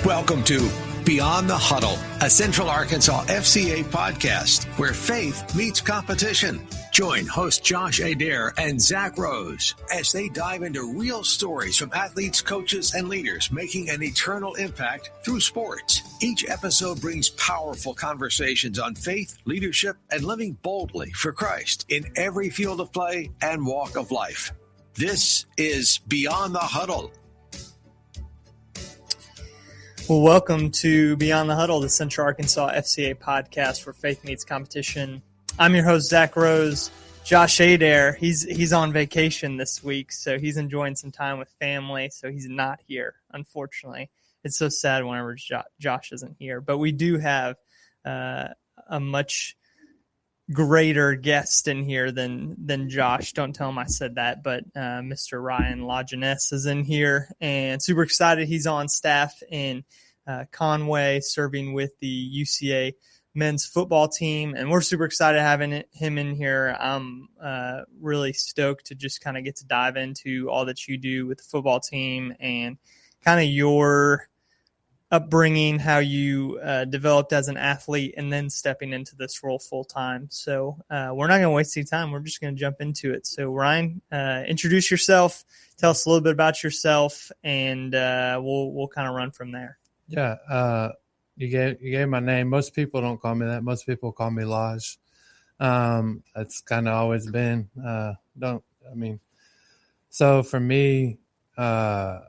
Welcome to Beyond the Huddle, a Central Arkansas FCA podcast where faith meets competition. Join host Josh Adair and Zach Rose as they dive into real stories from athletes, coaches, and leaders making an eternal impact through sports. Each episode brings powerful conversations on faith, leadership, and living boldly for Christ in every field of play and walk of life. This is Beyond the Huddle. Well, welcome to Beyond the Huddle, the Central Arkansas FCA podcast where faith meets competition. I'm your host, Zach Rose. Josh Adair, he's on vacation this week, so he's enjoying some time with family, so he's not here, unfortunately. It's so sad whenever Josh isn't here. But we do have a much greater guest in here than Josh. Don't tell him I said that, but Mr. Ryan Lageness is in here, and super excited. He's on staff in Conway, serving with the UCA men's football team, and we're super excited having him in here. I'm really stoked to just kind of get to dive into all that you do with the football team and kind of your upbringing, how you developed as an athlete, and then stepping into this role full time. So we're not going to waste any time. We're just going to jump into it. So Ryan, introduce yourself, tell us a little bit about yourself, and we'll kind of run from there. Yeah, you gave my name. Most people don't call me that. Most people call me Laj. That's kind of always been. So for me, kind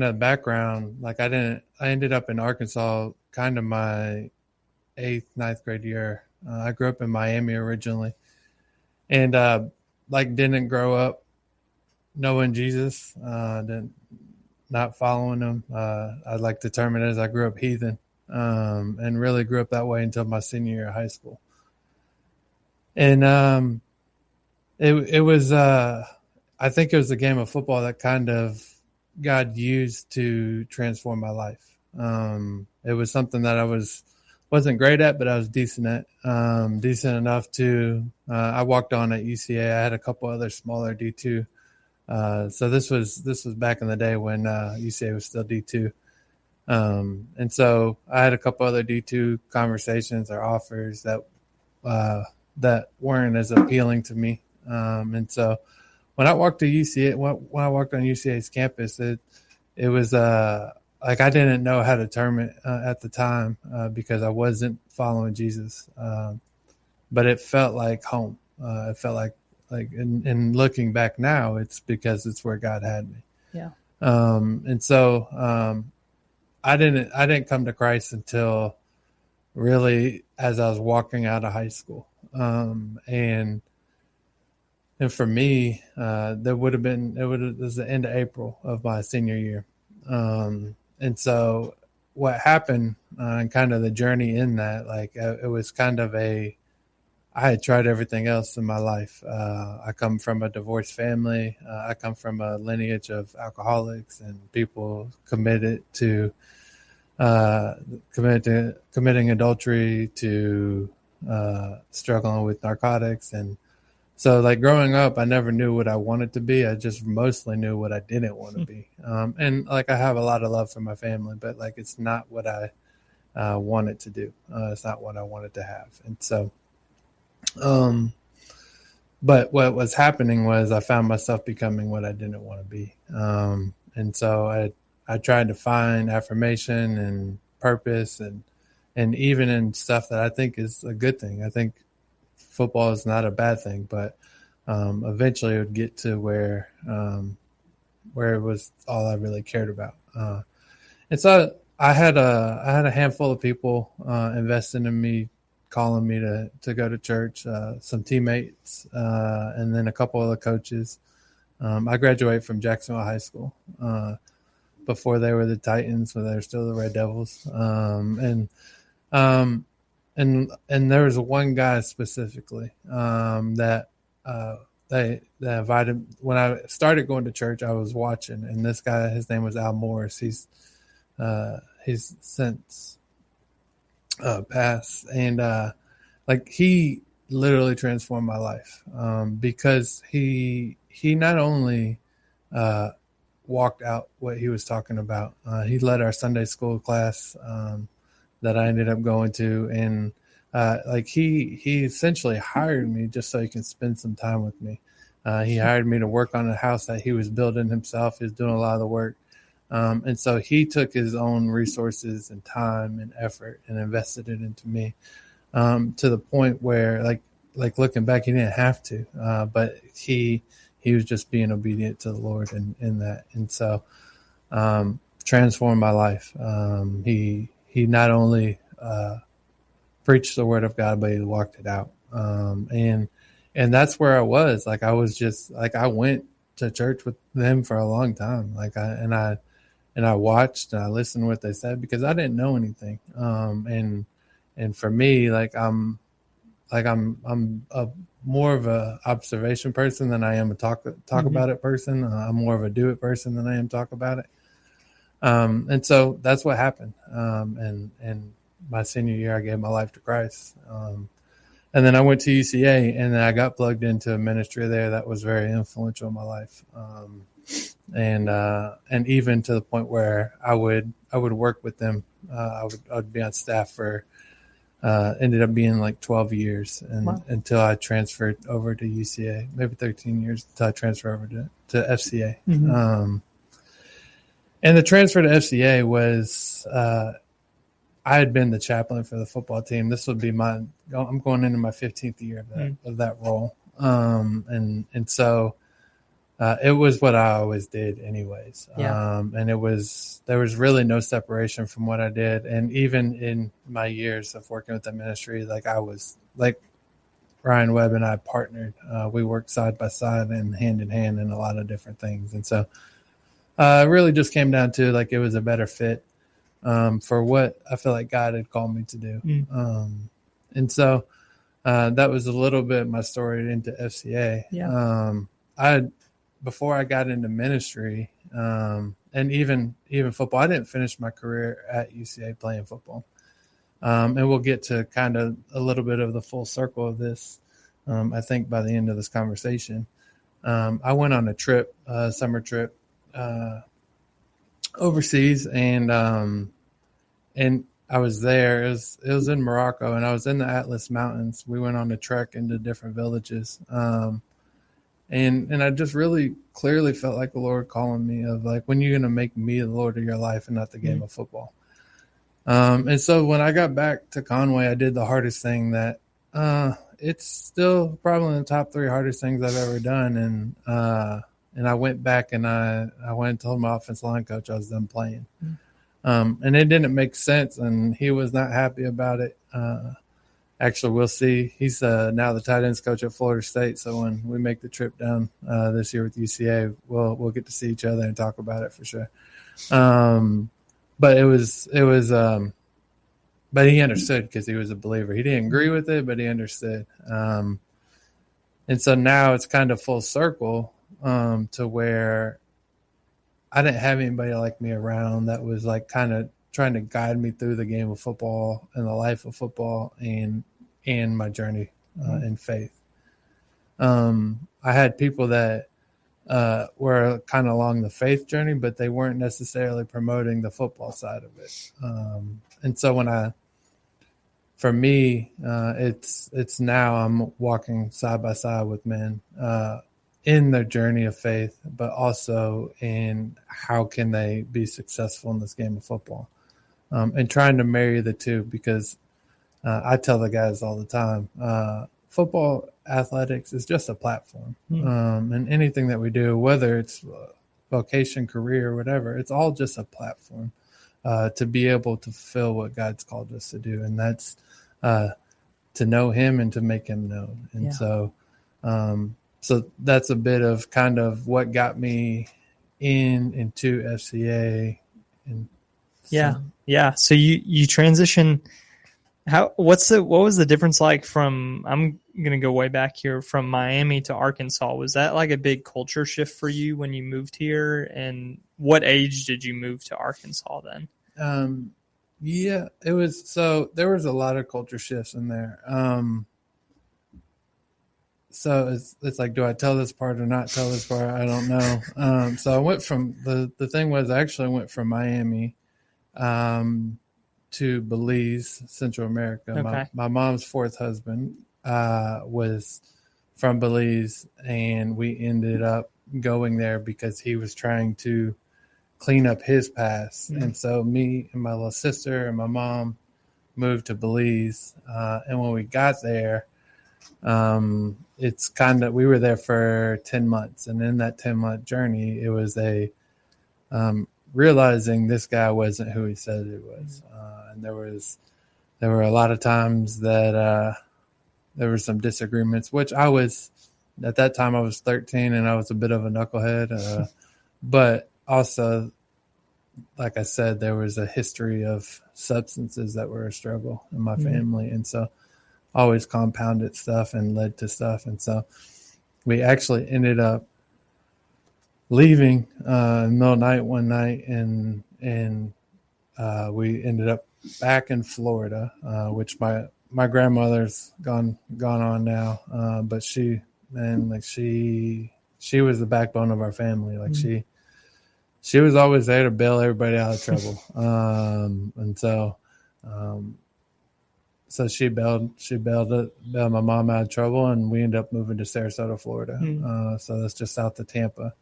of background, like I ended up in Arkansas kind of my 8th, 9th grade year. I grew up in Miami originally, and didn't grow up knowing Jesus, not following him. I like to term it as I grew up heathen, and really grew up that way until my senior year of high school. And it was I think it was a game of football that kind of God used to transform my life. It was something that I wasn't great at, but I was decent at, decent enough to, I walked on at UCA. I had a couple other smaller D2. So this was back in the day when UCA was still D2. And so I had a couple other D2 conversations or offers that weren't as appealing to me. And so when I walked to UCA, when I walked on UCA's campus, it was like I didn't know how to term it at the time because I wasn't following Jesus, but it felt like home. It felt like in looking back now, it's because it's where God had me. Yeah. And so I didn't come to Christ until really as I was walking out of high school, And for me, it was the end of April of my senior year. And so what happened and kind of the journey in that, it was kind of I had tried everything else in my life. I come from a divorced family. I come from a lineage of alcoholics and people committed to committing adultery, to struggling with narcotics. And so growing up, I never knew what I wanted to be. I just mostly knew what I didn't want to be. And I have a lot of love for my family, but it's not what I wanted to do. It's not what I wanted to have. And so, but what was happening was I found myself becoming what I didn't want to be. And so I tried to find affirmation and purpose and even in stuff that I think is a good thing. I think football is not a bad thing, but eventually it would get to where it was all I really cared about. And so I had a handful of people investing in me, calling me to go to church, some teammates, and then a couple of the coaches. I graduated from Jacksonville High School before they were the Titans, when they were still the Red Devils. And there was one guy specifically that they invited. When I started going to church, I was watching, and this guy, his name was Al Morris. He's since passed, and he literally transformed my life because he not only walked out what he was talking about. He led our Sunday school class that I ended up going to, and he essentially hired me just so he can spend some time with me. He hired me to work on a house that he was building himself. He was doing a lot of the work. And so he took his own resources and time and effort and invested it into me, to the point where like looking back, he didn't have to, but he was just being obedient to the Lord in that. And so, transformed my life. He not only, preached the word of God, but he walked it out. And that's where I was. Like, I was just like, I went to church with them for a long time. I watched and I listened to what they said because I didn't know anything. And for me, I'm a more of a observation person than I am a talk about it person. I'm more of a do it person than I am talk about it. And so that's what happened. And my senior year, I gave my life to Christ. And then I went to UCA, and then I got plugged into a ministry there that was very influential in my life. And even to the point where I would work with them. I would be on staff for, ended up being like 12 years until I transferred over to UCA, maybe 13 years until I transferred over to FCA. Mm-hmm. And the transfer to FCA was, I had been the chaplain for the football team. This would be I'm going into my 15th year of that role. And so it was what I always did anyways. And there was really no separation from what I did. And even in my years of working with the ministry, I was like Ryan Webb and I partnered. We worked side by side and hand in hand in a lot of different things. And so it really just came down to it was a better fit for what I feel like God had called me to do. And so that was a little bit my story into FCA. Before I got into ministry, and even football, I didn't finish my career at UCA playing football. And we'll get to kind of a little bit of the full circle of this, I think, by the end of this conversation. I went on a summer trip overseas, and I was there. It was in Morocco, and I was in the Atlas Mountains. We went on a trek into different villages. And I just really clearly felt like the Lord calling me of when you're going to make me the Lord of your life and not the game of football. And so when I got back to Conway, I did the hardest thing that it's still probably in the top 3 hardest things I've ever done. And I went back and I went and told my offensive line coach I was done playing. And it didn't make sense, and he was not happy about it. Actually, we'll see. He's now the tight ends coach at Florida State. So when we make the trip down this year with UCA, we'll get to see each other and talk about it for sure. But it was. But he understood because he was a believer. He didn't agree with it, but he understood. And so now it's kind of full circle to where I didn't have anybody like me around that was kind of trying to guide me through the game of football and the life of football and my journey in faith. I had people that were kind of along the faith journey, but they weren't necessarily promoting the football side of it. And so for me, it's now I'm walking side by side with men in their journey of faith, but also in how can they be successful in this game of football, and trying to marry the two, because I tell the guys all the time, football athletics is just a platform. And anything that we do, whether it's vocation, career, whatever, it's all just a platform to be able to fulfill what God's called us to do. And that's to know him and to make him known. And so that's a bit of kind of what got me into FCA. And So you transition. What was the difference like from, I'm going to go way back here, from Miami to Arkansas? Was that like a big culture shift for you when you moved here? And what age did you move to Arkansas then? It was, so there was a lot of culture shifts in there. so it's like, do I tell this part or not tell this part? I don't know. So I went from the thing was I actually went from Miami to Belize, Central America. Okay. My mom's fourth husband was from Belize, and we ended up going there because he was trying to clean up his past. Mm-hmm. And so me and my little sister and my mom moved to Belize. And when we got there, we were there for 10 months. And in that 10-month journey, it was realizing this guy wasn't who he said he was. And there were a lot of times that there were some disagreements, which at that time I was 13 and I was a bit of a knucklehead. But also, like I said, there was a history of substances that were a struggle in my family. And so always compounded stuff and led to stuff. And so we actually ended up leaving in the middle of the night one night, and we ended up back in Florida, which my grandmother's gone on now. But she was the backbone of our family. Like she was always there to bail everybody out of trouble. And so she bailed my mom out of trouble, and we ended up moving to Sarasota, Florida. So that's just south of Tampa.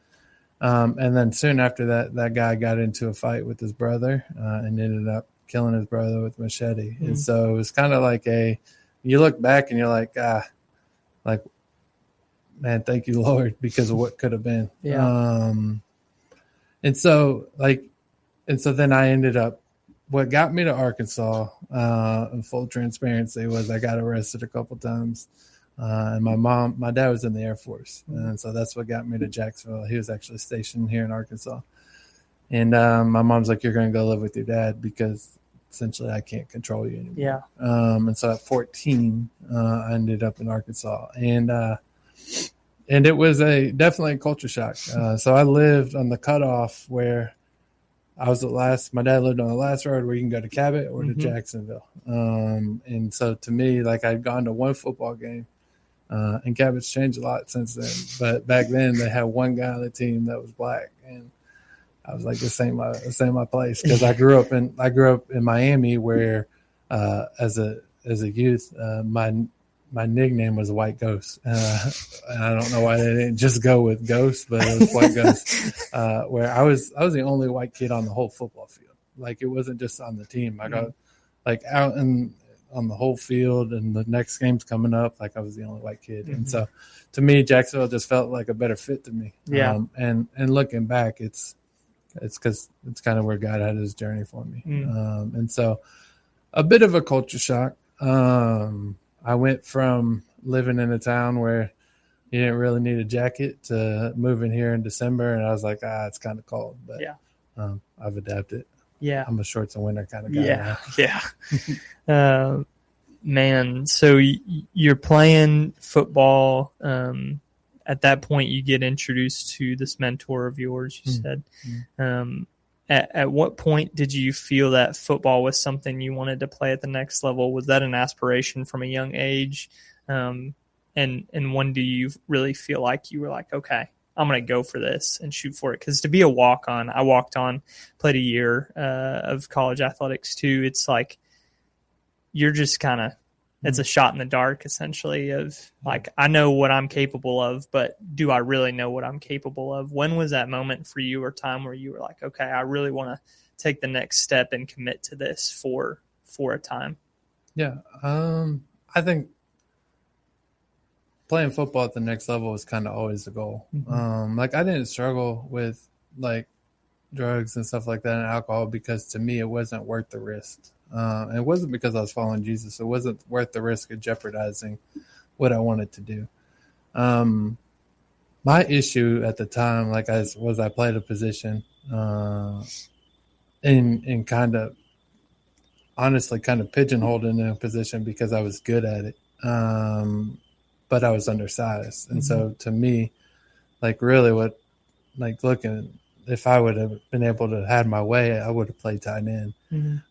And then soon after that guy got into a fight with his brother and ended up killing his brother with a machete. And so it was kind of like you look back and you're like, man, thank you, Lord, because of what could have been. Yeah. And so then I ended up, what got me to Arkansas, in full transparency, was I got arrested a couple times. And my dad was in the Air Force. And so that's what got me to Jacksonville. He was actually stationed here in Arkansas. And my mom's like, you're going to go live with your dad because essentially I can't control you anymore. Yeah. And so at 14, I ended up in Arkansas. And it was definitely a culture shock. So I lived on the cutoff where I was my dad lived on the last road where you can go to Cabot or to Jacksonville. And so to me, like, I'd gone to one football game, and Cabot's changed a lot since then. But back then they had one guy on the team that was black. And I was like, this ain't my place. Cause I grew up in Miami where, as a youth, my nickname was White Ghost. And I don't know why they didn't just go with Ghost, but it was White Ghost, where I was the only white kid on the whole football field. Like, it wasn't just on the team. I got like out on the whole field, and the next game's coming up, like I was the only white kid. And so to me, Jacksonville just felt like a better fit to me. Yeah. And looking back, it's because it's kind of where God had his journey for me. And so a bit of a culture shock. I went from living in a town where you didn't really need a jacket to moving here in December. And I was like, it's kind of cold, but I've adapted. Yeah. I'm a shorts and winter kind of guy. Yeah. Man, so you're playing football. At that point, you get introduced to this mentor of yours, you said. At what point did you feel that football was something you wanted to play at the next level? Was that an aspiration from a young age? And when do you really feel like you were like, okay, I'm going to go for this and shoot for it? Because to be a walk-on, I walked on, played a year of college athletics too. It's like you're just kind of, it's a shot in the dark essentially of like, I know what I'm capable of, but do I really know what I'm capable of? When was that moment for you or time where you were like, okay, I really want to take the next step and commit to this for a time? Yeah. I think playing football at the next level was kind of always the goal. Like, I didn't struggle with like drugs and stuff like that and alcohol because to me, it wasn't worth the risk. And it wasn't because I was following Jesus. It wasn't worth the risk of jeopardizing what I wanted to do. My issue at the time, like, I played a position in kind of honestly kind of pigeonholed in a position because I was good at it. But I was undersized. And so to me, like, really what, like, looking if I would have been able to have my way, I would have played tight end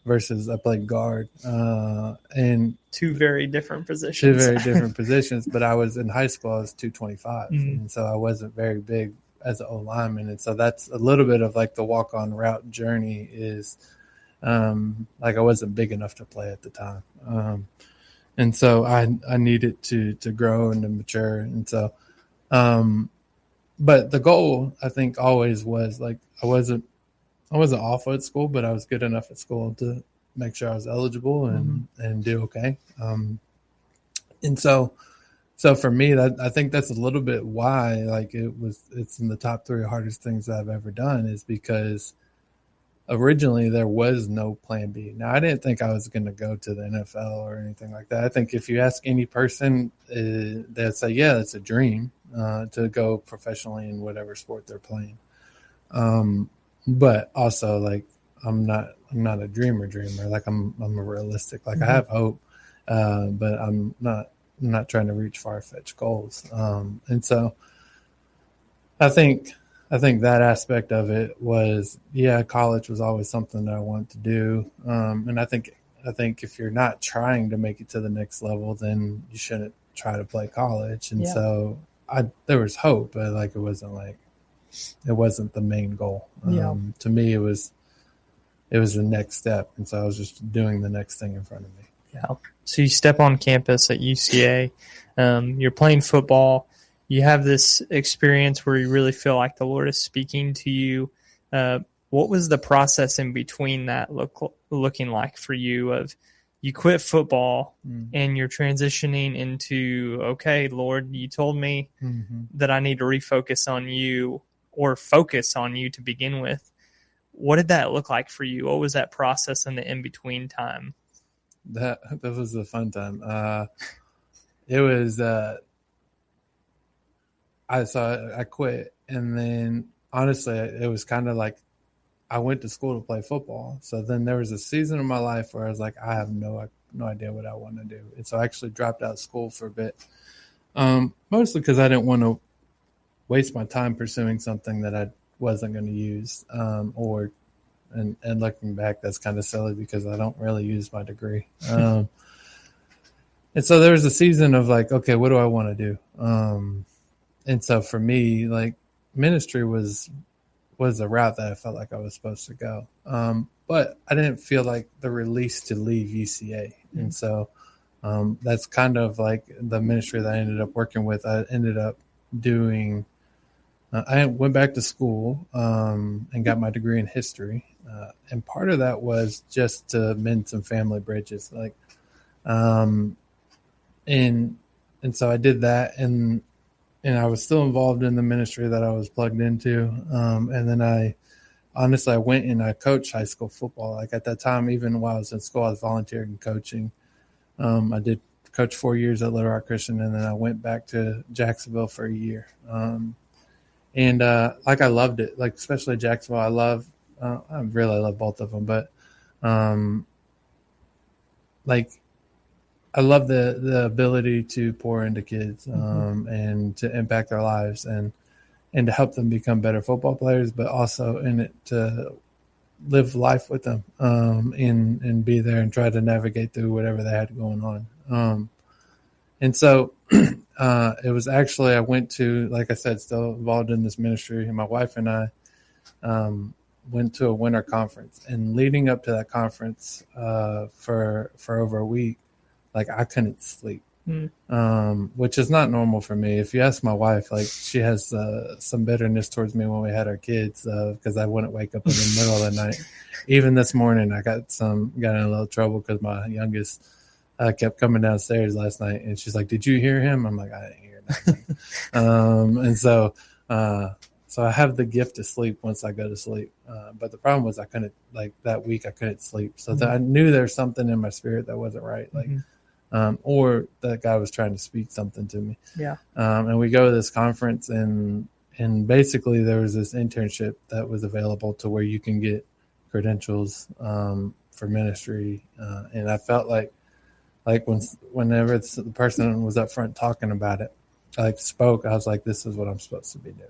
versus I played guard. And two very different positions. Two very different positions. But I was in high school, I was 225. And so I wasn't very big as an O-lineman. And so that's a little bit of like the walk-on route journey is like I wasn't big enough to play at the time. And so I needed to grow and to mature. And so, but the goal I think always was like, I wasn't awful at school, but I was good enough at school to make sure I was eligible and do okay. And so for me, that I think that's a little bit why like it's in the top 3 hardest things I've ever done is because originally there was no plan B. Now I didn't think I was going to go to the NFL or anything like that. I think if you ask any person, they'd say, yeah, it's a dream to go professionally in whatever sport they're playing. But also like I'm not a dreamer. Like I'm a realistic. Like I have hope, but I'm not trying to reach far-fetched goals. And so I think that aspect of it was, yeah, college was always something that I wanted to do. And I think if you're not trying to make it to the next level, then you shouldn't try to play college. And so there was hope, but like it wasn't the main goal. To me, it was the next step. And so I was just doing the next thing in front of me. Yeah. So you step on campus at UCA, you're playing football. You have this experience where you really feel like the Lord is speaking to you. What was the process in between that looking like for you of you quit football and you're transitioning into, okay, Lord, you told me that I need to refocus on you or focus on you to begin with. What did that look like for you? What was that process in the in-between time? That was a fun time. It was I quit, and then honestly, it was kind of like I went to school to play football. So then there was a season of my life where I was like, I have no idea what I want to do, and so I actually dropped out of school for a bit, mostly because I didn't want to waste my time pursuing something that I wasn't going to use, and looking back, that's kind of silly because I don't really use my degree. And so there was a season of like, okay, what do I want to do? And so for me, like ministry was a route that I felt like I was supposed to go. But I didn't feel like the release to leave UCA. And so that's kind of like the ministry that I ended up working with. I ended up doing I went back to school and got my degree in history. And part of that was just to mend some family bridges. Like, and so I did that, and I was still involved in the ministry that I was plugged into. And then I went and I coached high school football. Like at that time, even while I was in school, I was volunteering and coaching. I did coach 4 years at Little Rock Christian, and then I went back to Jacksonville for a year. And like I loved it, like especially Jacksonville. I really love both of them, but like I love the ability to pour into kids and to impact their lives and to help them become better football players, but also in it to live life with them and be there and try to navigate through whatever they had going on. And so it was actually, I went to, like I said, still involved in this ministry, and my wife and I went to a winter conference. And leading up to that conference for over a week, like I couldn't sleep, which is not normal for me. If you ask my wife, like she has some bitterness towards me when we had our kids because I wouldn't wake up in the middle of the night. Even this morning, I got in a little trouble because my youngest kept coming downstairs last night, and she's like, "Did you hear him?" I'm like, "I didn't hear nothing." And so I have the gift of sleep once I go to sleep. But the problem was I couldn't, like that week I couldn't sleep. So I knew there was something in my spirit that wasn't right. Like, or that guy was trying to speak something to me. Yeah. And we go to this conference, and basically there was this internship that was available to where you can get credentials for ministry. And I felt like whenever the person was up front talking about it, I spoke, I was like, this is what I'm supposed to be doing.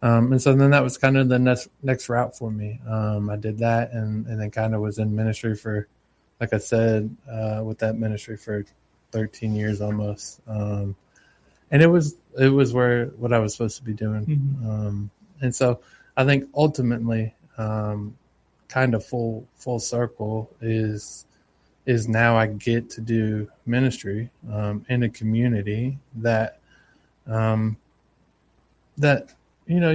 And so then that was kind of the next route for me. I did that and then kind of was in ministry for, like I said, with that ministry for 13 years almost. And it was what I was supposed to be doing. Mm-hmm. And so I think ultimately, kind of full circle is now I get to do ministry in a community that you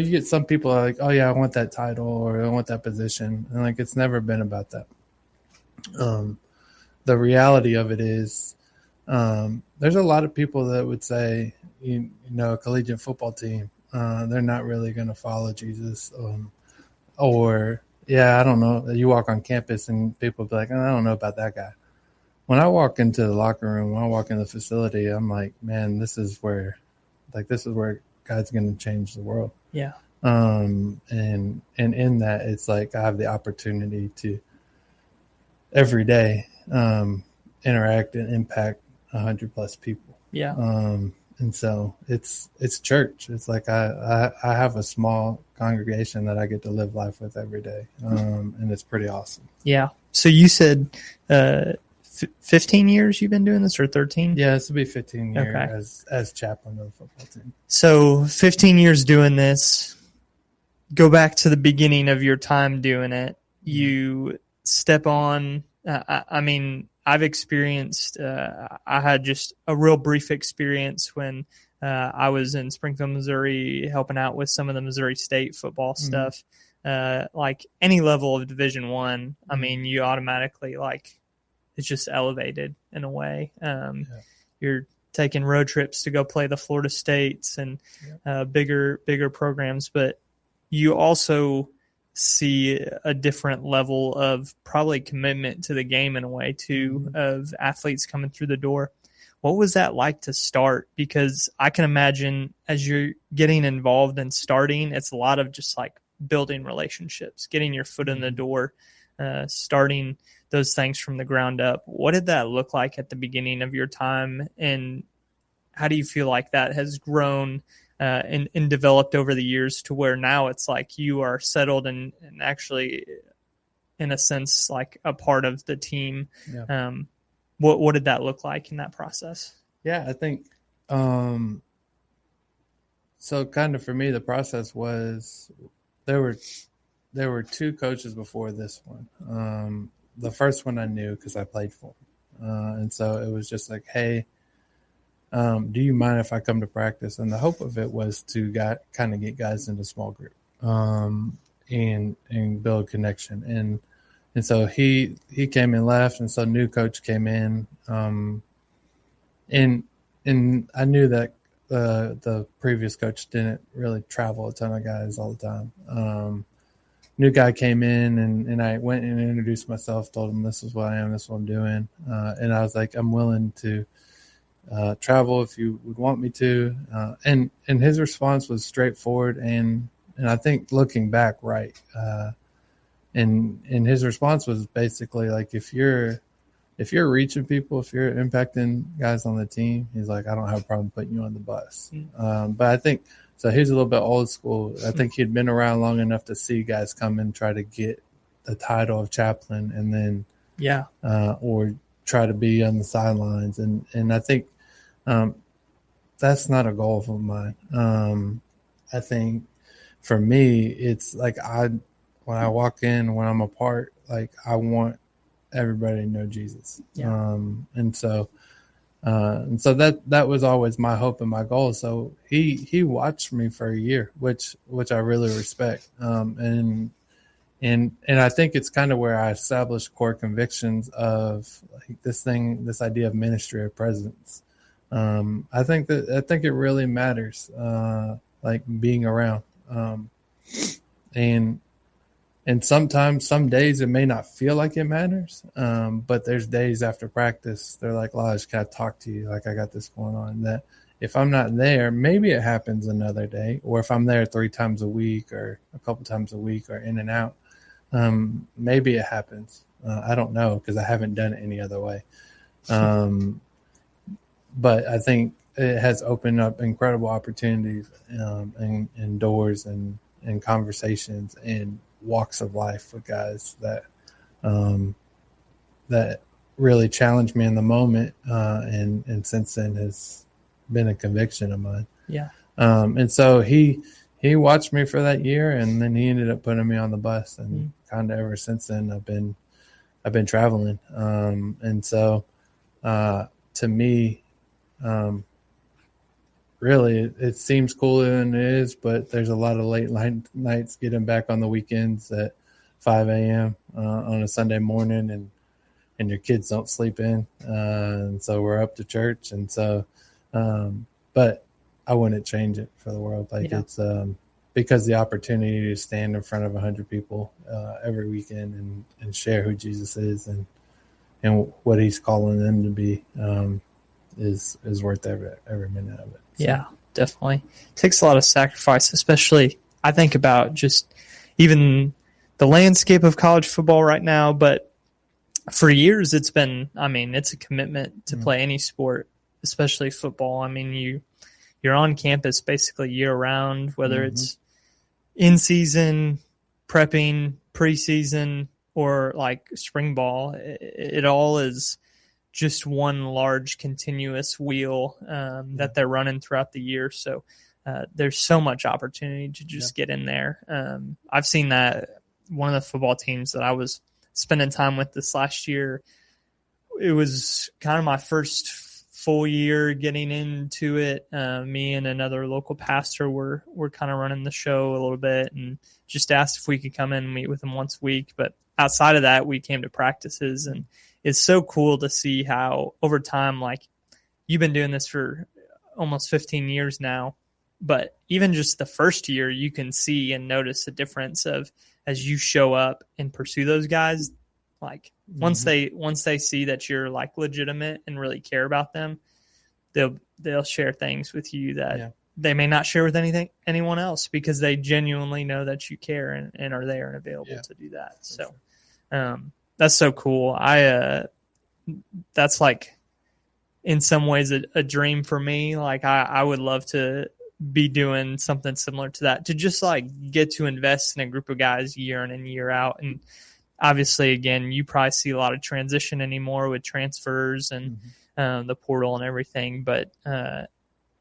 get some people are like, oh yeah, I want that title or I want that position, and like it's never been about that. The reality of it is there's a lot of people that would say, a collegiate football team, they're not really going to follow Jesus, or I don't know. You walk on campus and people be like, I don't know about that guy. When I walk into the locker room, when I walk in the facility, I'm like, man, this is where God's going to change the world. Yeah. And in that, it's like I have the opportunity to every day interact and impact 100+ people. Yeah. And so it's church. It's like I have a small congregation that I get to live life with every day, and it's pretty awesome. Yeah. So you said 15 years you've been doing this, or 13? Yeah, this will be 15 years Okay. as chaplain of the football team. So 15 years doing this. Go back to the beginning of your time doing it. You step on. I've experienced. I had just a real brief experience when I was in Springfield, Missouri, helping out with some of the Missouri State football stuff. Like any level of Division I, you automatically it's just elevated in a way. You're taking road trips to go play the Florida States and bigger programs, but you also see a different level of probably commitment to the game in a way too, of athletes coming through the door. What was that like to start? Because I can imagine as you're getting involved and starting, it's a lot of just like building relationships, getting your foot in the door, starting those things from the ground up. What did that look like at the beginning of your time? And how do you feel like that has grown and developed over the years to where now it's like you are settled and actually, in a sense, like a part of the team? Yeah. What did that look like in that process? Yeah, I think so kind of for me, the process was there were two coaches before this one. The first one I knew because I played for him. And so it was just like, hey, do you mind if I come to practice? And the hope of it was to kind of get guys into small group and build connection. And so he came and left, and so new coach came in. And I knew that the previous coach didn't really travel a ton of guys all the time. New guy came in, and I went and introduced myself, told him this is what I am, this is what I'm doing. And I was like, I'm willing to travel if you would want me to. And his response was straightforward. And I think looking back, right. And his response was basically like, if you're reaching people, if you're impacting guys on the team, he's like, I don't have a problem putting you on the bus. But I think, so he's a little bit old school. I think he'd been around long enough to see guys come and try to get the title of chaplain and then, or try to be on the sidelines. And I think that's not a goal of mine. I think for me, it's like when I walk in, when I'm a part, like I want everybody to know Jesus. Yeah. And so that was always my hope and my goal. So he watched me for a year, which I really respect. And I think it's kind of where I established core convictions of like this idea of ministry of presence. I think it really matters, like being around. And sometimes, some days it may not feel like it matters, but there's days after practice, they're like, Lodge, can I talk to you? Like, I got this going on. That if I'm not there, maybe it happens another day. Or if I'm there 3 times a week or a couple times a week or in and out, maybe it happens. I don't know because I haven't done it any other way. But I think it has opened up incredible opportunities and doors and conversations and walks of life with guys that that really challenged me in the moment, and since then has been a conviction of mine. Yeah. And so he watched me for that year, and then he ended up putting me on the bus, and kind of ever since then I've been traveling. And so to me, really it seems cooler than it is, but there's a lot of late nights getting back on the weekends at 5 a.m. On a Sunday morning, and your kids don't sleep in. And so we're up to church. And so, but I wouldn't change it for the world. Like it's, because the opportunity to stand in front of 100 people every weekend and share who Jesus is and what he's calling them to be is worth every minute of it. So. Yeah, definitely. It takes a lot of sacrifice, especially I think about just even the landscape of college football right now, but for years it's been, it's a commitment to play any sport, especially football. You're on campus basically year round, whether it's in season, prepping, preseason, or like spring ball. It all is just one large continuous wheel that they're running throughout the year. So there's so much opportunity to just get in there. I've seen that one of the football teams that I was spending time with this last year, it was kind of my first full year getting into it. Me and another local pastor were kind of running the show a little bit and just asked if we could come in and meet with them once a week. But outside of that, we came to practices, and it's so cool to see how over time, like you've been doing this for almost 15 years now, but even just the first year, you can see and notice a difference of as you show up and pursue those guys, like once they see that you're like legitimate and really care about them, they'll share things with you that they may not share with anyone else because they genuinely know that you care and are there and available to do that. So that's so cool. That's like in some ways a dream for me. Like I would love to be doing something similar to that, to just like get to invest in a group of guys year in and year out. And obviously, again, you probably see a lot of transition anymore with transfers and the portal and everything, but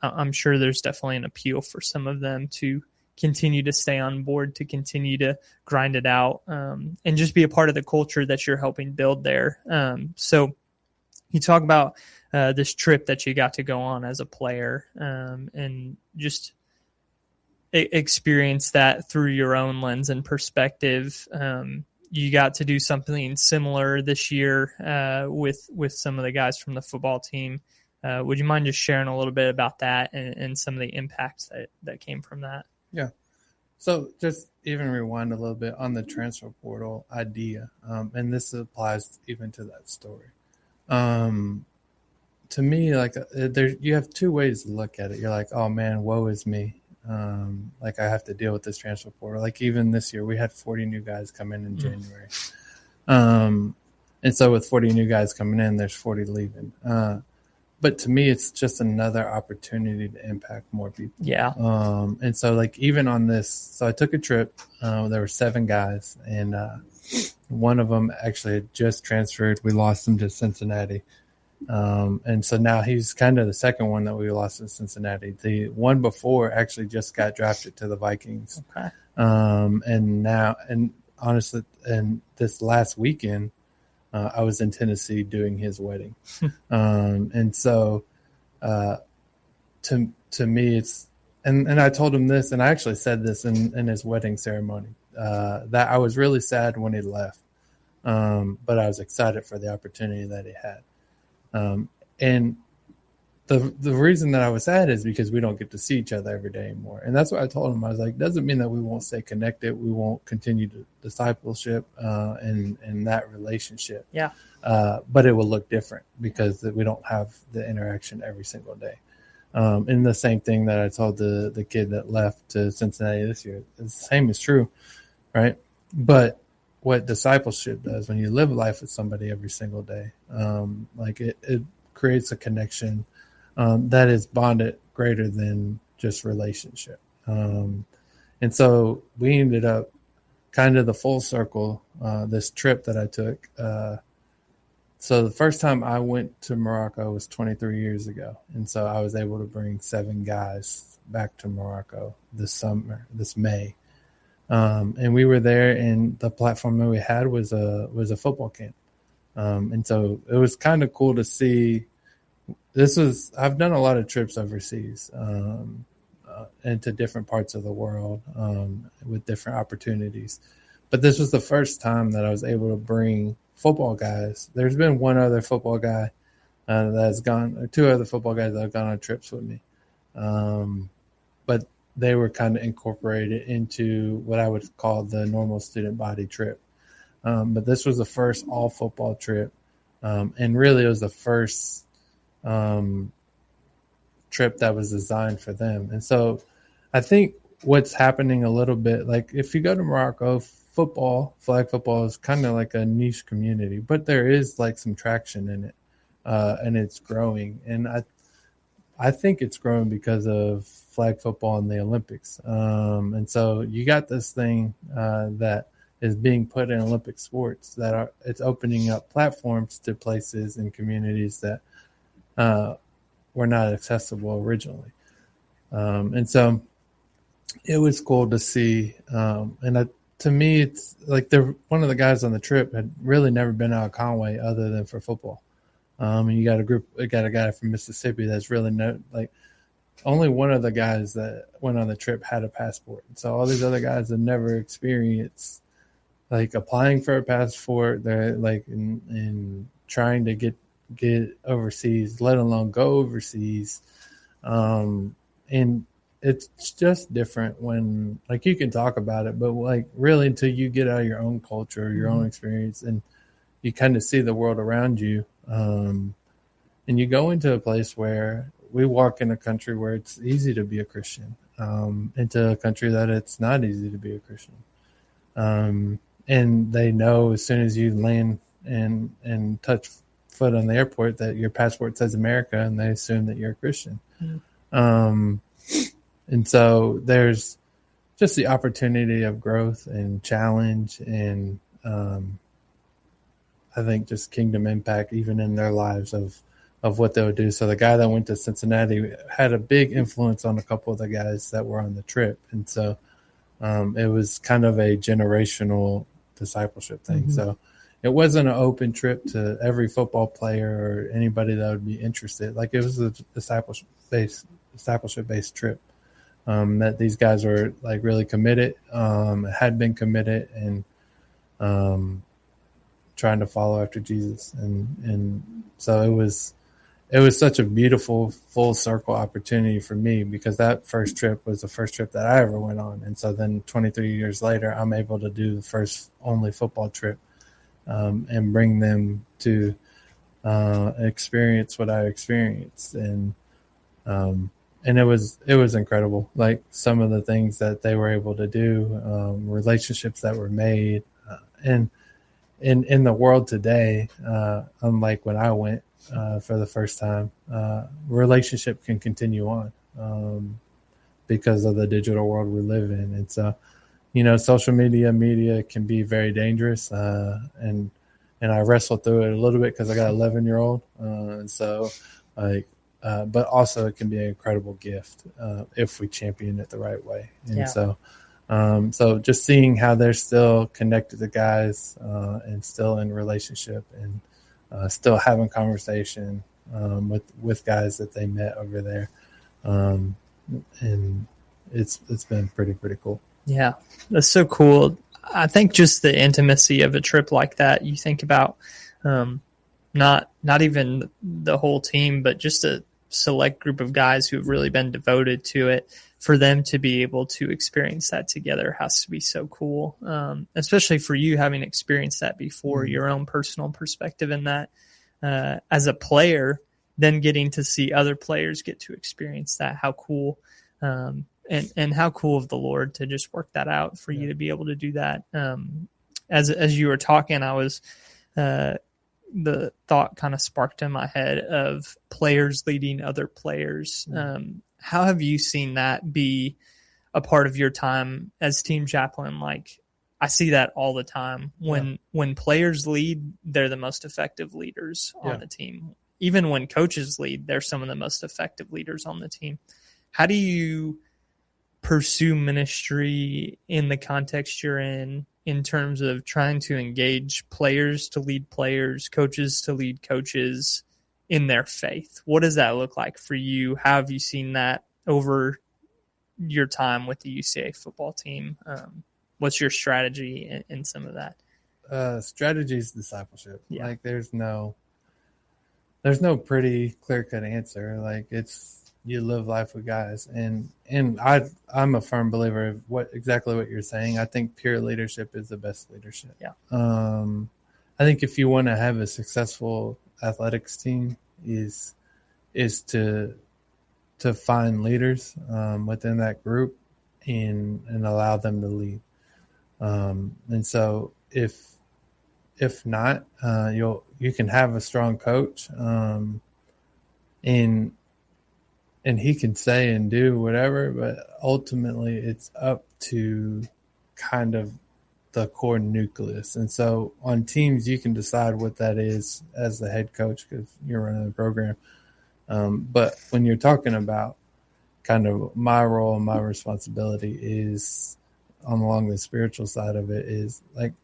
I'm sure there's definitely an appeal for some of them to continue to stay on board, to continue to grind it out, and just be a part of the culture that you're helping build there. So you talk about this trip that you got to go on as a player, and just experience that through your own lens and perspective. You got to do something similar this year with some of the guys from the football team. Would you mind just sharing a little bit about that and some of the impacts that came from that? Yeah. So just even rewind a little bit on the transfer portal idea, and this applies even to that story. To me, like you have two ways to look at it. You're like, oh man, woe is me. Like I have to deal with this transfer portal. Like even this year, we had 40 new guys come in January. And so with 40 new guys coming in, there's 40 leaving. But to me, it's just another opportunity to impact more people. Yeah. And so like even on this, so I took a trip. There were 7 guys, and one of them actually had just transferred. We lost him to Cincinnati. And so now he's kind of the second one that we lost in Cincinnati. The one before actually just got drafted to the Vikings. Okay. And honestly, and this last weekend, I was in Tennessee doing his wedding. And so, to me, it's, and I told him this, and I actually said this in his wedding ceremony, that I was really sad when he left. But I was excited for the opportunity that he had. And the reason that I was sad is because we don't get to see each other every day anymore. And that's what I told him. I was like, doesn't mean that we won't stay connected. We won't continue to discipleship, and that relationship. Yeah. But it will look different because we don't have the interaction every single day. And the same thing that I told the kid that left to Cincinnati this year, the same is true. Right. But what discipleship does when you live life with somebody every single day, like it creates a connection that is bonded greater than just relationship. And so we ended up kind of the full circle, this trip that I took. So the first time I went to Morocco was 23 years ago. And so I was able to bring 7 guys back to Morocco this May. And we were there, and the platform that we had was a football camp. And so it was kind of cool to see. I've done a lot of trips overseas, into different parts of the world, with different opportunities. But this was the first time that I was able to bring football guys. There's been one other football guy that's gone, or 2 other football guys that have gone on trips with me. But they were kind of incorporated into what I would call the normal student body trip. But this was the first all football trip. And really it was the first trip that was designed for them. And so I think what's happening a little bit, like if you go to Morocco, flag football is kind of like a niche community, but there is like some traction in it, and it's growing. And I think it's growing because of flag football in the Olympics. And so you got this thing that is being put in Olympic sports it's opening up platforms to places and communities that were not accessible originally. And so it was cool to see. To me, it's like one of the guys on the trip had really never been out of Conway other than for football. And you got a guy from Mississippi that's really only one of the guys that went on the trip had a passport. So all these other guys have never experienced like applying for a passport. They're like in trying to get overseas, let alone go overseas. And it's just different when like you can talk about it, but like really until you get out of your own culture, your own experience, and you kind of see the world around you. And you go into a place where we walk in a country where it's easy to be a Christian, into a country that it's not easy to be a Christian. And they know as soon as you land and touch foot on the airport that your passport says America, and they assume that you're a Christian. And so there's just the opportunity of growth and challenge and I think just kingdom impact even in their lives of what they would do. So the guy that went to Cincinnati had a big influence on a couple of the guys that were on the trip. And so it was kind of a generational discipleship thing. So it wasn't an open trip to every football player or anybody that would be interested. Like it was a discipleship-based trip. That these guys were like really committed, had been committed, and trying to follow after Jesus, and so it was such a beautiful full circle opportunity for me because that first trip was the first trip that I ever went on, and so then 23 years later, I'm able to do the first only football trip, and bring them to experience what I experienced, and it was incredible. Like some of the things that they were able to do, relationships that were made, and in the world today, unlike when I went for the first time, relationship can continue on because of the digital world we live in. And so, social media can be very dangerous, and I wrestle through it a little bit because I got an 11-year-old, and so like. But also it can be an incredible gift if we champion it the right way. And so just seeing how they're still connected to guys and still in relationship and still having conversation with guys that they met over there. And it's been pretty cool. Yeah, that's so cool. I think just the intimacy of a trip like that, you think about not even the whole team, but just a select group of guys who have really been devoted to it. For them to be able to experience that together has to be so cool, especially for you having experienced that before, your own personal perspective in that as a player, then getting to see other players get to experience that. How cool, and how cool of the Lord to just work that out for you to be able to do that. As you were talking, I was the thought kind of sparked in my head of players leading other players. How have you seen that be a part of your time as team chaplain? Like, I see that all the time. When players lead, they're the most effective leaders on the team. Even when coaches lead, they're some of the most effective leaders on the team. How do you pursue ministry in the context you're in terms of trying to engage players to lead players, coaches to lead coaches in their faith? What does that look like for you? How have you seen that over your time with the UCA football team? What's your strategy in some of that? Strategy is discipleship. Yeah. Like there's no pretty clear-cut answer. Like it's, you live life with guys, and I'm a firm believer of exactly what you're saying. I think pure leadership is the best leadership. Yeah. I think if you want to have a successful athletics team, is to find leaders within that group and allow them to lead. And so if not, you can have a strong coach, and he can say and do whatever, but ultimately it's up to kind of the core nucleus. And so on teams, you can decide what that is as the head coach because you're running the program. But when you're talking about kind of my role and my responsibility is along the spiritual side of it, is like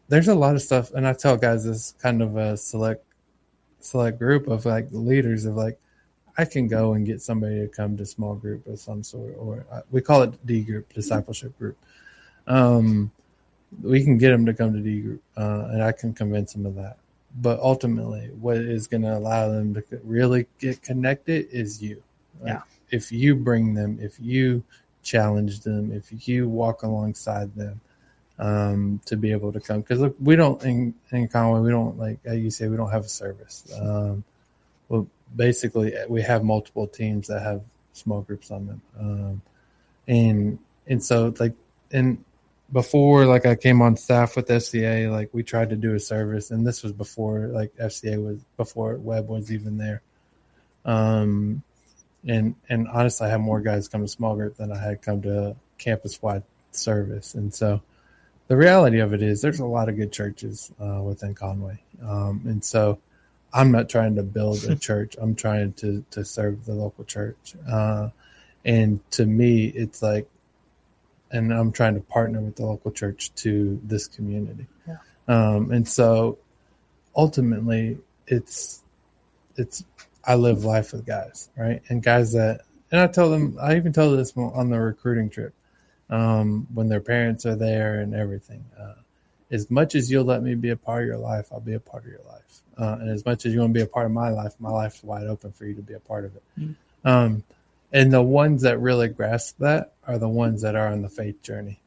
there's a lot of stuff. And I tell guys this kind of a select group of like leaders of like, I can go and get somebody to come to small group of some sort, or we call it D group, discipleship group. We can get them to come to D group, and I can convince them of that. But ultimately, what is going to allow them to really get connected is you. Like, if you bring them, if you challenge them, if you walk alongside them, to be able to come. Because look, we don't in Conway, we don't, like you say, we don't have a service. Well, basically, we have multiple teams that have small groups on them, and so like, and before like I came on staff with FCA, like we tried to do a service, and this was before like FCA was, before Webb was even there. And honestly, I had more guys come to small group than I had come to campus wide service, and so the reality of it is there's a lot of good churches within Conway, and so I'm not trying to build a church. I'm trying to serve the local church. And to me, it's like, and I'm trying to partner with the local church to this community. Yeah. And so ultimately it's, I live life with guys, right? And guys that, and I even told this on the recruiting trip, when their parents are there and everything, as much as you'll let me be a part of your life, I'll be a part of your life. And as much as you want to be a part of my life's wide open for you to be a part of it. Mm-hmm. And the ones that really grasp that are the ones that are on the faith journey,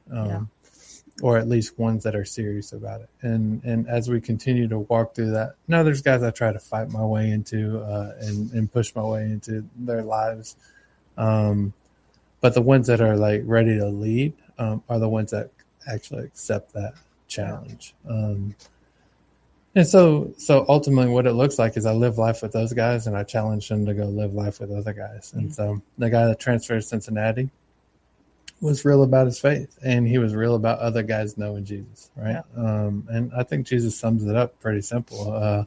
or at least ones that are serious about it. And as we continue to walk through that, now there's guys I try to fight my way into and push my way into their lives. But the ones that are like ready to lead are the ones that actually accept that challenge. And so ultimately what it looks like is I live life with those guys and I challenge them to go live life with other guys. And so the guy that transferred to Cincinnati was real about his faith, and he was real about other guys knowing Jesus, right? Yeah. And I think Jesus sums it up pretty simple.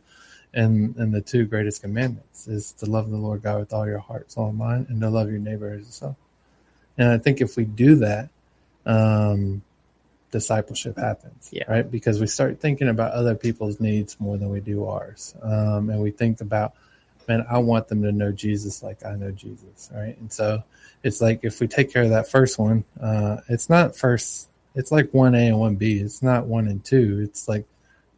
And the two greatest commandments is to love the Lord God with all your heart, soul, and mind, and to love your neighbor as yourself. And I think if we do that, discipleship happens, right? Because we start thinking about other people's needs more than we do ours. And we think about, man, I want them to know Jesus like I know Jesus, right? And so it's like if we take care of that first one, it's not first, it's like 1A and 1B. It's not 1 and 2. It's like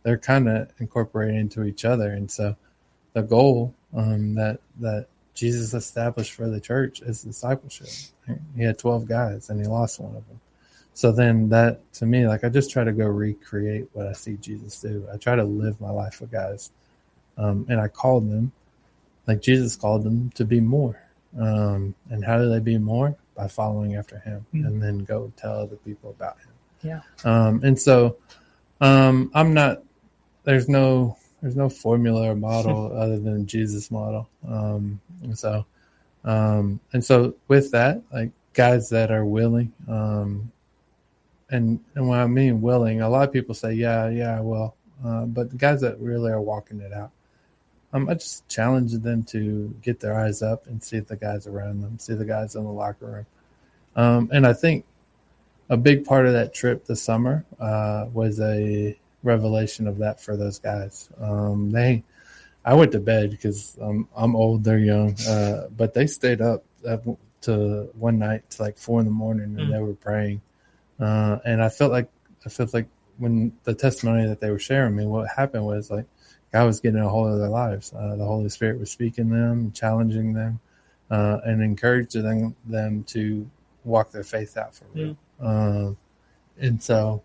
they're kind of incorporated into each other. And so the goal that Jesus established for the church is discipleship. Right? He had 12 guys and he lost one of them. So then that, to me, like I just try to go recreate what I see Jesus do. I try to live my life with guys. And I called them, like Jesus called them, to be more. And how do they be more? By following after him, and then go tell other people about him. Yeah. And so I'm not, there's no formula or model other than Jesus model. And so with that, like guys that are willing, and when I mean willing, a lot of people say, yeah, I will. But the guys that really are walking it out, I just challenge them to get their eyes up and see the guys around them, see the guys in the locker room. And I think a big part of that trip this summer was a revelation of that for those guys. I went to bed because I'm old, they're young, but they stayed up to one night to like 4 a.m. and they were praying. And I felt like when the testimony that they were sharing me, what happened was like God was getting a hold of their lives. The Holy Spirit was speaking to them, challenging them, and encouraging them to walk their faith out for real. And so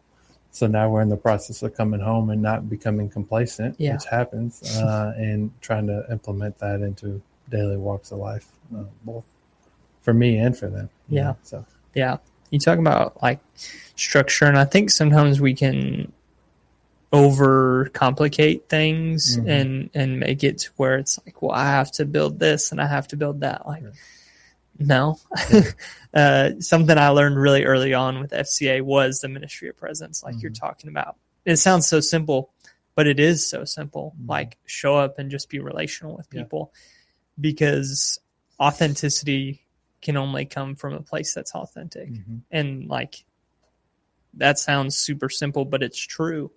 now we're in the process of coming home and not becoming complacent, which happens, and trying to implement that into daily walks of life, both for me and for them. Yeah. You talk about like structure, and I think sometimes we can overcomplicate things and make it to where it's like, well, I have to build this and I have to build that. Like, no. Something I learned really early on with FCA was the ministry of presence, like you're talking about. It sounds so simple, but it is so simple. Like, show up and just be relational with people, because authenticity can only come from a place that's authentic. And like, that sounds super simple, but it's true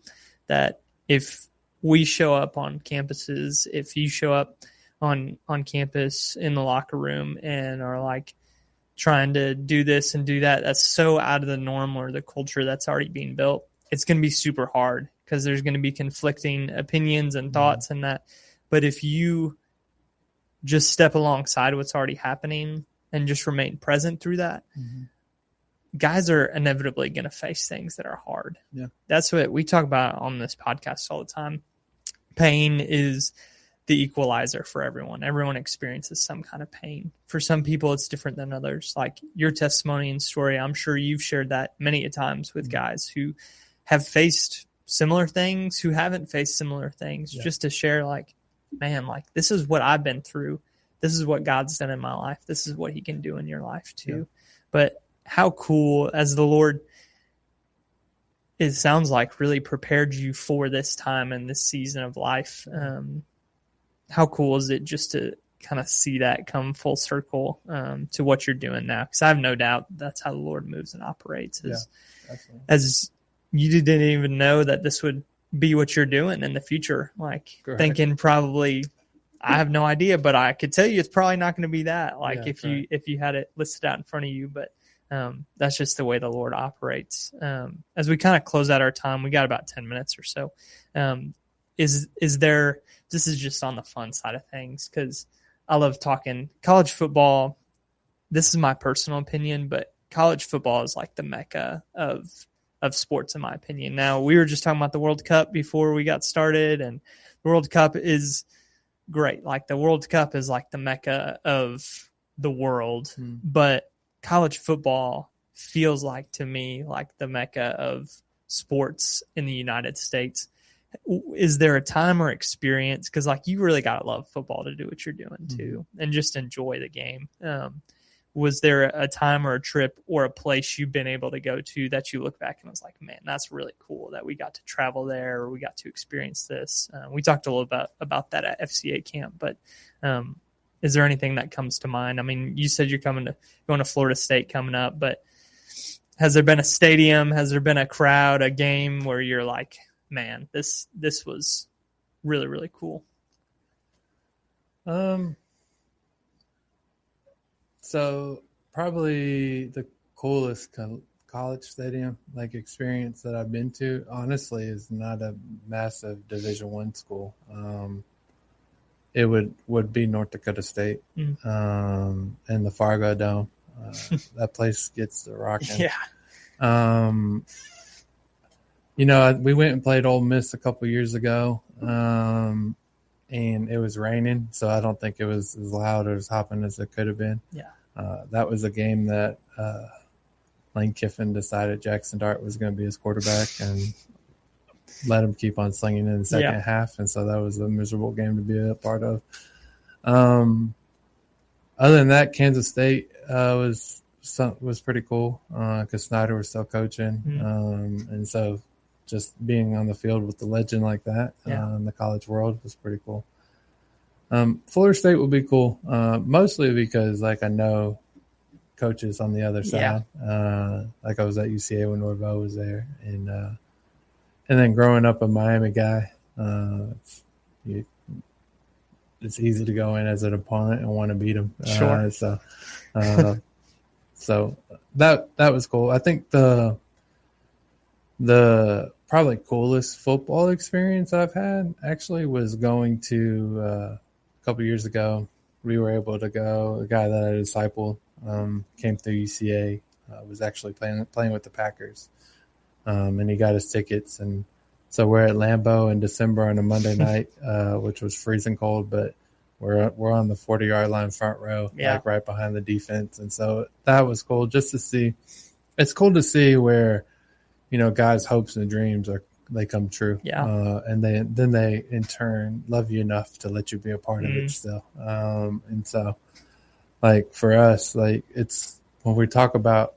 that if we show up on campuses, if you show up on campus in the locker room and are like trying to do this and do that, that's so out of the norm or the culture that's already being built, it's going to be super hard because there's going to be conflicting opinions and thoughts and that. But if you just step alongside what's already happening and just remain present through that, guys are inevitably going to face things that are hard. That's what we talk about on this podcast all the time. Pain is the equalizer for everyone. Everyone experiences some kind of pain. For some people, it's different than others. Like your testimony and story, I'm sure you've shared that many a times with guys who have faced similar things, who haven't faced similar things, just to share like, man, like this is what I've been through. This is what God's done in my life. This is what he can do in your life too. But how cool, as the Lord, it sounds like, really prepared you for this time and this season of life. How cool is it just to kind of see that come full circle to what you're doing now? Because I have no doubt that's how the Lord moves and operates. As you didn't even know that this would be what you're doing in the future. Like thinking probably, I have no idea, but I could tell you it's probably not going to be that. Like if you had it listed out in front of you, but that's just the way the Lord operates. As we kind of close out our time, we got about 10 minutes or so. Is there, this is just on the fun side of things, because I love talking college football. This is my personal opinion, but college football is like the mecca of sports, in my opinion. Now, we were just talking about the World Cup before we got started, and the World Cup is great. Like the World Cup is like the mecca of the world, but college football feels like, to me, like the mecca of sports in the United States. Is there a time or experience? Because like you really got to love football to do what you're doing too, and just enjoy the game. Was there a time or a trip or a place you've been able to go to that you look back and was like, man, that's really cool that we got to travel there, or we got to experience this? We talked a little about that at FCA camp, but is there anything that comes to mind? I mean, you said you're going to Florida State coming up, but has there been a stadium? Has there been a crowd, a game where you're like, man, this was really, really cool? So probably the coolest college stadium like experience that I've been to, honestly, is not a massive Division I school. It would be North Dakota State and the Fargo Dome. That place gets the rocking. We went and played Ole Miss a couple years ago, and it was raining, so I don't think it was as loud or as hopping as it could have been. That was a game that Lane Kiffin decided Jackson Dart was going to be his quarterback, and let them keep on slinging in the second half. And so that was a miserable game to be a part of. Other than that, Kansas State was pretty cool because Snyder was still coaching. And so just being on the field with the legend like that in the college world was pretty cool. Florida State will be cool, mostly because like I know coaches on the other side. Like I was at UCA when Norvell was there, and then growing up a Miami guy, it's easy to go in as an opponent and want to beat them. Sure. So that was cool. I think the probably coolest football experience I've had actually was going to a couple years ago. We were able to go. A guy that I discipled came through UCA. Was actually playing with the Packers, and he got his tickets. And so we're at Lambeau in December on a Monday night, which was freezing cold, but we're on the 40-yard line front row, like right behind the defense. And so that was cool just to see. It's cool to see where, guys' hopes and dreams they come true. And then they in turn love you enough to let you be a part of it still. And so like for us, like it's when we talk about,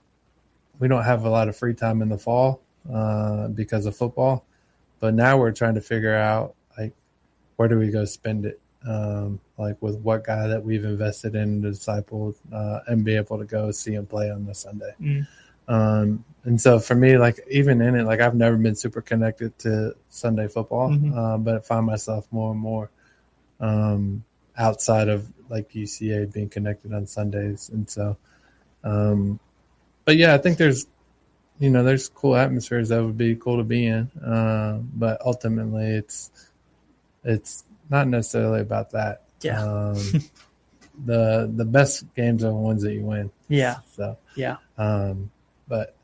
we don't have a lot of free time in the fall because of football, but now we're trying to figure out like, where do we go spend it? Like with what guy that we've invested in and discipled, and be able to go see him play on the Sunday. And so for me, like even in it, like I've never been super connected to Sunday football, but I find myself more and more outside of like UCA being connected on Sundays. And so, but yeah, I think there's cool atmospheres that would be cool to be in. But ultimately it's not necessarily about that. The best games are the ones that you win. So, but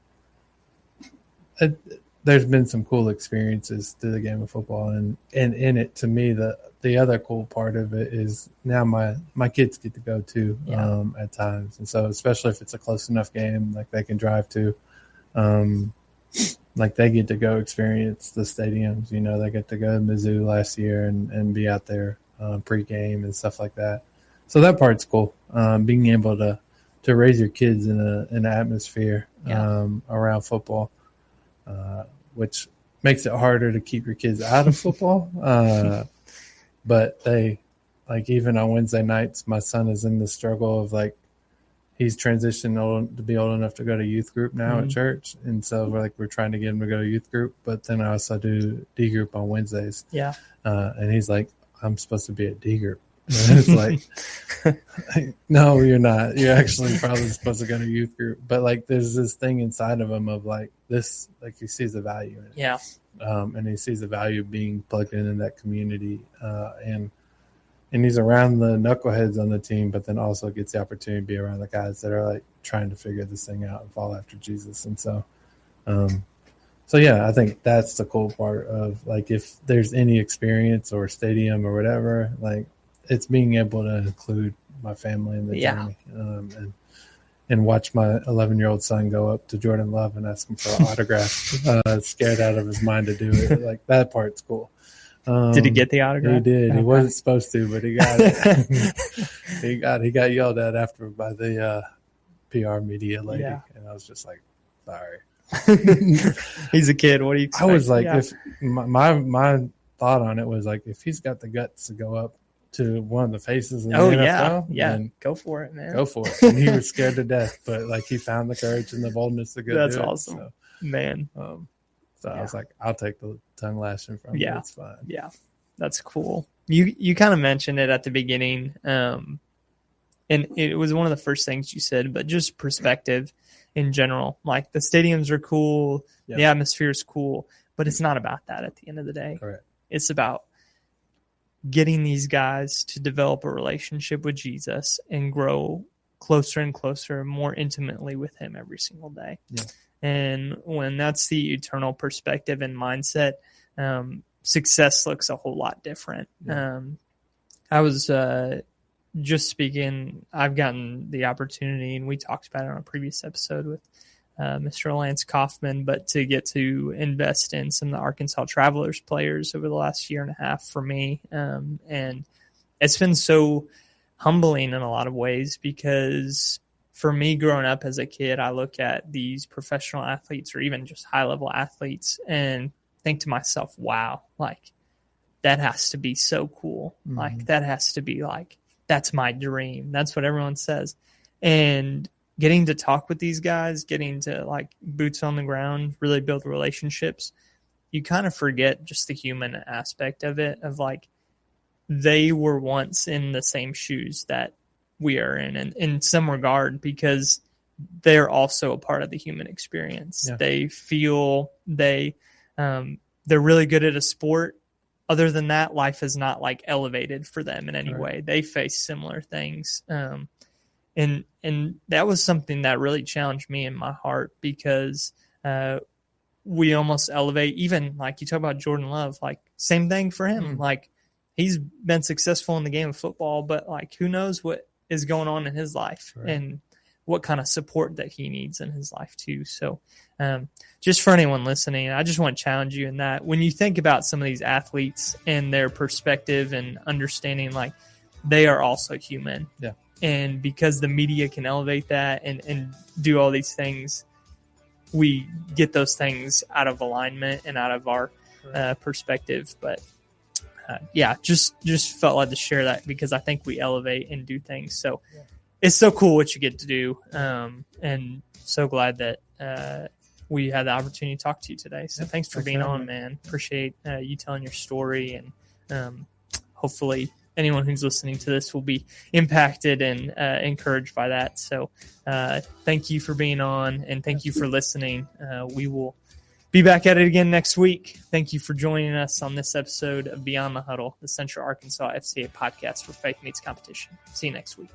there's been some cool experiences through the game of football, and in it, to me, the other cool part of it is now my kids get to go too at times, and so especially if it's a close enough game, like they can drive to, like they get to go experience the stadiums. They get to go to Mizzou last year and be out there pregame and stuff like that. So that part's cool. Being able to raise your kids in an atmosphere around football. Which makes it harder to keep your kids out of football. But they, like even on Wednesday nights, my son is in the struggle of like, he's transitioned to be old enough to go to youth group now at church. And so we're trying to get him to go to youth group, but then I also do D group on Wednesdays. And he's like, I'm supposed to be at D group. And it's like, no, you're not. You're actually probably supposed to go to youth group. But like, there's this thing inside of him of like this, like he sees the value in it. And he sees the value of being plugged in that community. And he's around the knuckleheads on the team, but then also gets the opportunity to be around the guys that are like trying to figure this thing out and follow after Jesus. And so, I think that's the cool part of like, if there's any experience or stadium or whatever, like, it's being able to include my family in the journey, and watch my 11-year-old son go up to Jordan Love and ask him for an autograph, scared out of his mind to do it. Like that part's cool. Did he get the autograph? He did. Okay. He wasn't supposed to, but he got it. He got yelled at after by the PR media lady, and I was just like, sorry. He's a kid. What do you expect? I was like, if my thought on it was like, if he's got the guts to go up to one of the faces in the NFL, then go for it, man. Go for it. And he was scared to death, but like he found the courage and the boldness to go. That's do it. Awesome, so, man. I was like, I'll take the tongue lashing from you. It's fine. Yeah, that's cool. You kind of mentioned it at the beginning, and it was one of the first things you said, but just perspective in general. Like the stadiums are cool, the atmosphere is cool, but it's not about that at the end of the day. Correct. It's about getting these guys to develop a relationship with Jesus and grow closer and closer, more intimately with him every single day. And when that's the eternal perspective and mindset, success looks a whole lot different. I was just speaking, I've gotten the opportunity, and we talked about it on a previous episode with Mr. Lance Kaufman, but to get to invest in some of the Arkansas Travelers players over the last year and a half for me. And it's been so humbling in a lot of ways, because for me growing up as a kid, I look at these professional athletes or even just high-level athletes and think to myself, wow, like that has to be so cool. Mm-hmm. Like that has to be like, that's my dream. That's what everyone says. And getting to talk with these guys, getting to like boots on the ground, really build relationships, you kind of forget just the human aspect of it, of like they were once in the same shoes that we are in some regard, because they're also a part of the human experience. Yeah. They feel they're really good at a sport. Other than that, life is not like elevated for them in any way. They face similar things. And that was something that really challenged me in my heart, because we almost elevate, even like you talk about Jordan Love, like same thing for him. Like he's been successful in the game of football, but like who knows what is going on in his life and what kind of support that he needs in his life too. So just for anyone listening, I just want to challenge you in that when you think about some of these athletes and their perspective and understanding, like they are also human. Yeah. And because the media can elevate that and do all these things, we get those things out of alignment and out of our perspective. But just felt like to share that, because I think we elevate and do things. So it's so cool what you get to do. And so glad that we had the opportunity to talk to you today. So thanks for being on, man. Appreciate you telling your story, and hopefully anyone who's listening to this will be impacted and encouraged by that. So thank you for being on, and thank you for listening. We will be back at it again next week. Thank you for joining us on this episode of Beyond the Huddle, the Central Arkansas FCA podcast where faith meets competition. See you next week.